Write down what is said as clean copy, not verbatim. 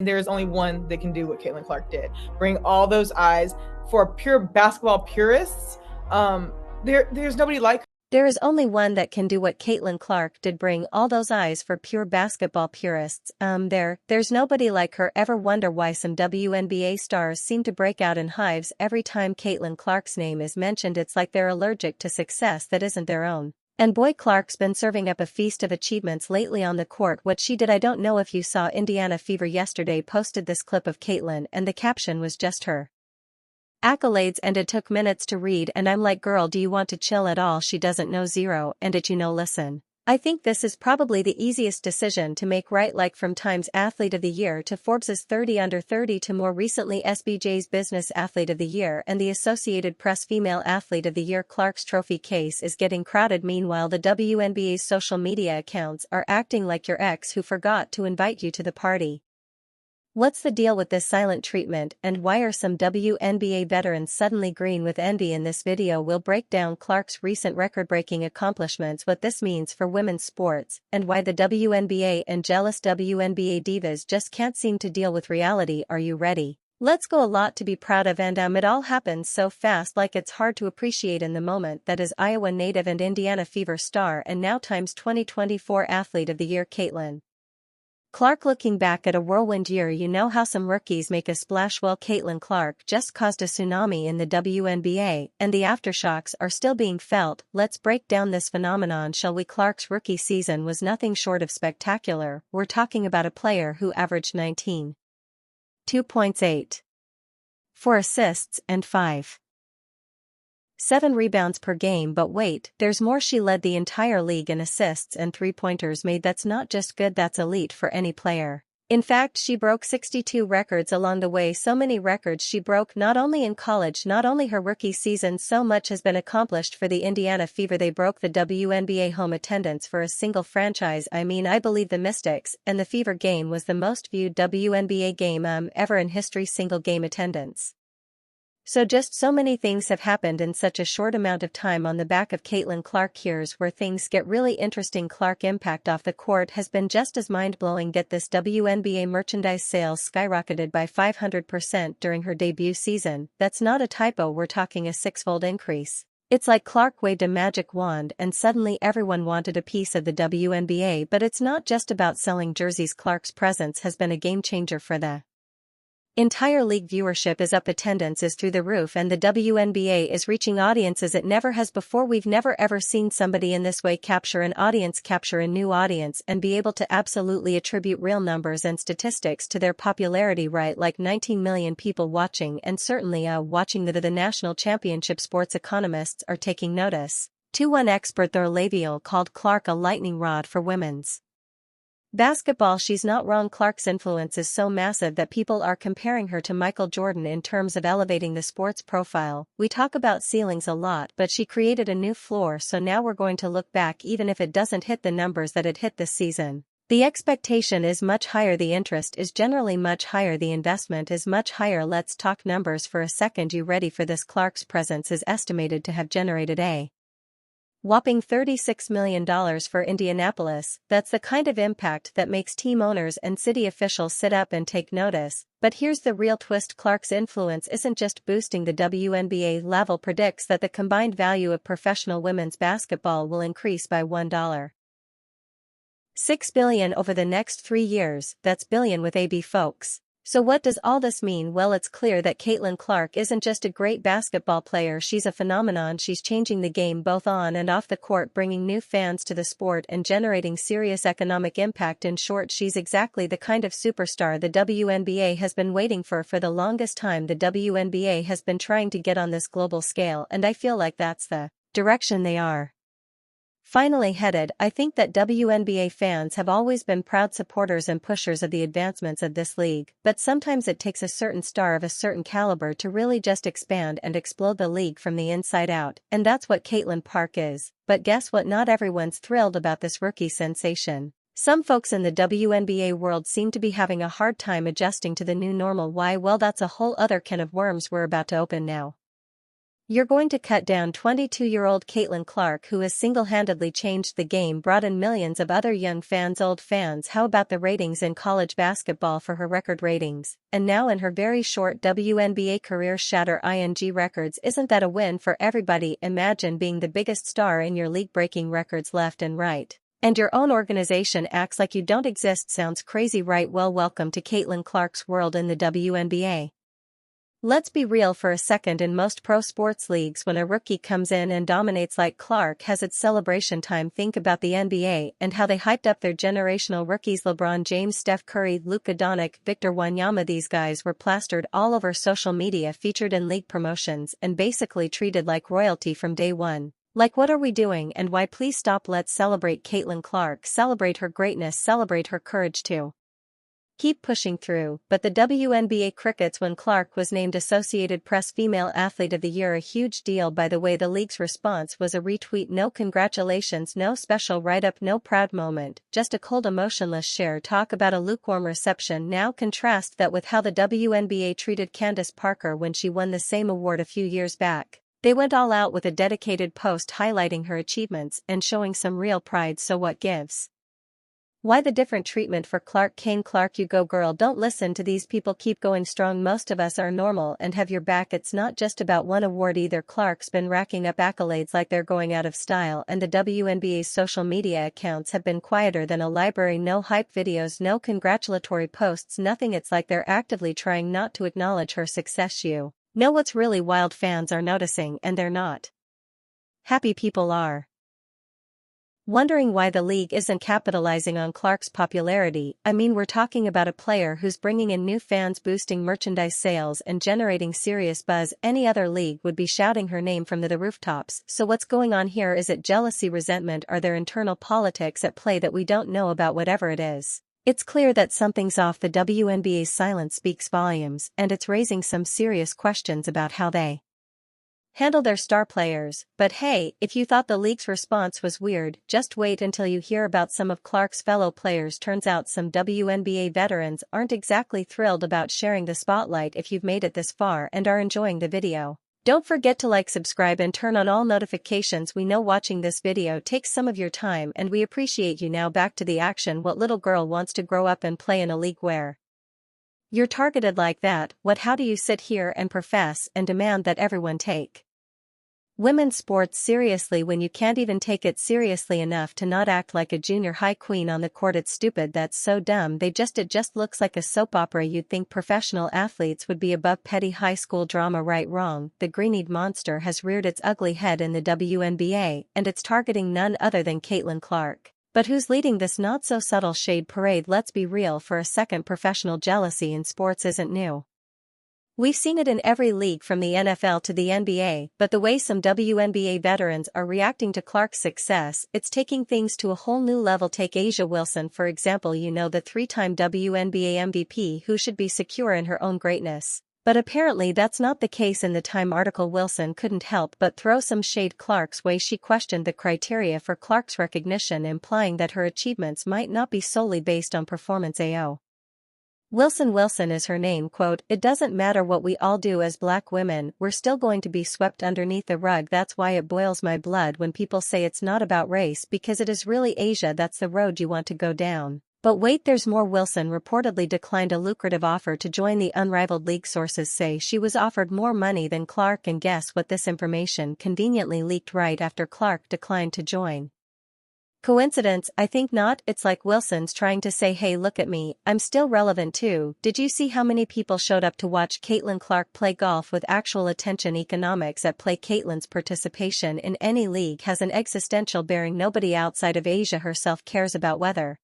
There's only one that can do what Caitlin Clark did. Bring all those eyes for pure basketball purists. There's nobody like her. There is only one that can do what Caitlin Clark did, bring all those eyes for pure basketball purists. There's nobody like her. Ever wonder why some WNBA stars seem to break out in hives every time Caitlin Clark's name is mentioned? It's like they're allergic to success that isn't their own. And boy, Clark's been serving up a feast of achievements lately on the court. What she did, I don't know if you saw. Indiana Fever yesterday posted this clip of Caitlin and the caption was just her accolades, and it took minutes to read, and I'm like, girl, do you want to chill at all? She doesn't know zero, and listen. I think this is probably the easiest decision to make, right? Like from Time's Athlete of the Year to Forbes's 30 Under 30 to more recently SBJ's Business Athlete of the Year and the Associated Press Female Athlete of the Year. Clark's trophy case is getting crowded. Meanwhile, the WNBA's social media accounts are acting like your ex who forgot to invite you to the party. What's the deal with this silent treatment, and why are some WNBA veterans suddenly green with envy? In this video we'll break down Clark's recent record-breaking accomplishments, what this means for women's sports, and why the WNBA and jealous WNBA divas just can't seem to deal with reality. Are you ready? Let's go. A lot to be proud of, and it all happens so fast, like it's hard to appreciate in the moment. That is Iowa native and Indiana Fever star and now Times 2024 Athlete of the Year Caitlin Clark. Looking back at a whirlwind year, you know how some rookies make a splash. Well, Caitlin Clark just caused a tsunami in the WNBA, and the aftershocks are still being felt. Let's break down this phenomenon, shall we? Clark's rookie season was nothing short of spectacular. We're talking about a player who averaged 19.2 points, 8.4 assists, and 5.7 rebounds per game. But wait, there's more. She led the entire league in assists and three-pointers made. That's not just good, that's elite for any player. In fact, she broke 62 records along the way. So many records she broke not only in college, not only her rookie season. So much has been accomplished for the Indiana Fever. They broke the WNBA home attendance for a single franchise. I believe the Mystics and the Fever game was the most viewed WNBA game ever in history. Single game attendance. So just so many things have happened in such a short amount of time on the back of Caitlin Clark. Here's where things get really interesting. Clark impact off the court has been just as mind-blowing. Get this, WNBA merchandise sales skyrocketed by 500% during her debut season. That's not a typo, we're talking a six-fold increase. It's like Clark waved a magic wand and suddenly everyone wanted a piece of the WNBA. But it's not just about selling jerseys. Clark's presence has been a game-changer for the entire league. Viewership is up, attendance is through the roof, and the WNBA is reaching audiences it never has before. We've never ever seen somebody in this way capture an audience, capture a new audience, and be able to absolutely attribute real numbers and statistics to their popularity, right? Like 19 million people watching, and certainly watching the national championship. Sports economists are taking notice. 2-1 expert Thor Laviol called Clark a lightning rod for women's basketball. She's not wrong. Clark's influence is so massive that people are comparing her to Michael Jordan in terms of elevating the sports profile. We talk about ceilings a lot, but she created a new floor, so now we're going to look back. Even if it doesn't hit the numbers that it hit this season, the expectation is much higher, the interest is generally much higher, the investment is much higher. Let's talk numbers for a second. You ready for this? Clark's presence is estimated to have generated a whopping $36 million for Indianapolis. That's the kind of impact that makes team owners and city officials sit up and take notice. But here's the real twist. Clark's influence isn't just boosting the WNBA. Laviol predicts that the combined value of professional women's basketball will increase by $1.6 billion over the next 3 years. That's billion with a B, folks. So what does all this mean? Well, it's clear that Caitlin Clark isn't just a great basketball player, she's a phenomenon. She's changing the game both on and off the court, bringing new fans to the sport and generating serious economic impact. In short, she's exactly the kind of superstar the WNBA has been waiting for the longest time. The WNBA has been trying to get on this global scale, and I feel like that's the direction they are finally headed. I think that WNBA fans have always been proud supporters and pushers of the advancements of this league, but sometimes it takes a certain star of a certain caliber to really just expand and explode the league from the inside out, and that's what Caitlin Clark is. But guess what? Not everyone's thrilled about this rookie sensation. Some folks in the WNBA world seem to be having a hard time adjusting to the new normal. Why? Well, that's a whole other can of worms we're about to open now. You're going to cut down 22-year-old Caitlin Clark, who has single-handedly changed the game, brought in millions of other young fans, old fans. How about the ratings in college basketball for her record ratings? And now in her very short WNBA career, shatter ING records. Isn't that a win for everybody? Imagine being the biggest star in your league, breaking records left and right, and your own organization acts like you don't exist. Sounds crazy, right? Well, welcome to Caitlin Clark's world in the WNBA. Let's be real for a second. In most pro sports leagues, when a rookie comes in and dominates like Clark has, it's celebration time. Think about the NBA and how they hyped up their generational rookies: LeBron James, Steph Curry, Luka Doncic, Victor Wanyama. These guys were plastered all over social media, featured in league promotions, and basically treated like royalty from day one. Like, what are we doing and why? Please stop. Let's celebrate Caitlin Clark, celebrate her greatness, celebrate her courage to keep pushing through. But the WNBA crickets when Clark was named Associated Press Female Athlete of the Year. A huge deal, by the way. The league's response was a retweet. No congratulations, no special write-up, no proud moment, just a cold, emotionless share. Talk about a lukewarm reception. Now contrast that with how the WNBA treated Candace Parker when she won the same award a few years back. They went all out with a dedicated post highlighting her achievements and showing some real pride. So what gives? Why the different treatment for Clark? Kane Clark, you go girl, don't listen to these people, keep going strong. Most of us are normal and have your back. It's not just about one award either. Clark's been racking up accolades like they're going out of style, and the WNBA's social media accounts have been quieter than a library. No hype videos, no congratulatory posts, nothing. It's like they're actively trying not to acknowledge her success. You know what's really wild? Fans are noticing, and they're not happy. People are wondering why the league isn't capitalizing on Clark's popularity. I mean, we're talking about a player who's bringing in new fans, boosting merchandise sales, and generating serious buzz. Any other league would be shouting her name from the rooftops. So what's going on here? Is it jealousy, resentment? Are there internal politics at play that we don't know about? Whatever it is, it's clear that something's off. The WNBA's silence speaks volumes, and it's raising some serious questions about how they handle their star players. But hey, if you thought the league's response was weird, just wait until you hear about some of Clark's fellow players. Turns out some WNBA veterans aren't exactly thrilled about sharing the spotlight. If you've made it this far and are enjoying the video, don't forget to like, subscribe, and turn on all notifications. We know watching this video takes some of your time and we appreciate you. Now back to the action. What little girl wants to grow up and play in a league where you're targeted like that? What? How do you sit here and profess and demand that everyone take women's sports seriously when you can't even take it seriously enough to not act like a junior high queen on the court? It's stupid. That's so dumb. It just looks like a soap opera. You'd think professional athletes would be above petty high school drama. Right? Wrong. The green-eyed monster has reared its ugly head in the WNBA, and it's targeting none other than Caitlin Clark. But who's leading this not-so-subtle shade parade? Let's be real for a second. Professional jealousy in sports isn't new. We've seen it in every league from the NFL to the NBA, but the way some WNBA veterans are reacting to Clark's success, it's taking things to a whole new level. Take A'ja Wilson, for example. You know, the three-time WNBA MVP who should be secure in her own greatness. But apparently that's not the case. In the Time article, Wilson couldn't help but throw some shade Clark's way. She questioned the criteria for Clark's recognition, implying that her achievements might not be solely based on performance. A.O. Wilson is her name. Quote, "It doesn't matter what we all do as black women, we're still going to be swept underneath the rug. That's why it boils my blood when people say it's not about race, because it is really. A'ja, that's the road you want to go down." But wait, there's more. Wilson reportedly declined a lucrative offer to join the unrivaled league. Sources say she was offered more money than Clark, and guess what? This information conveniently leaked right after Clark declined to join. Coincidence? I think not. It's like Wilson's trying to say, hey, look at me, I'm still relevant too. Did you see how many people showed up to watch Caitlin Clark play golf with actual attention? Economics at play. Caitlin's participation in any league has an existential bearing. Nobody outside of A'ja herself cares about whether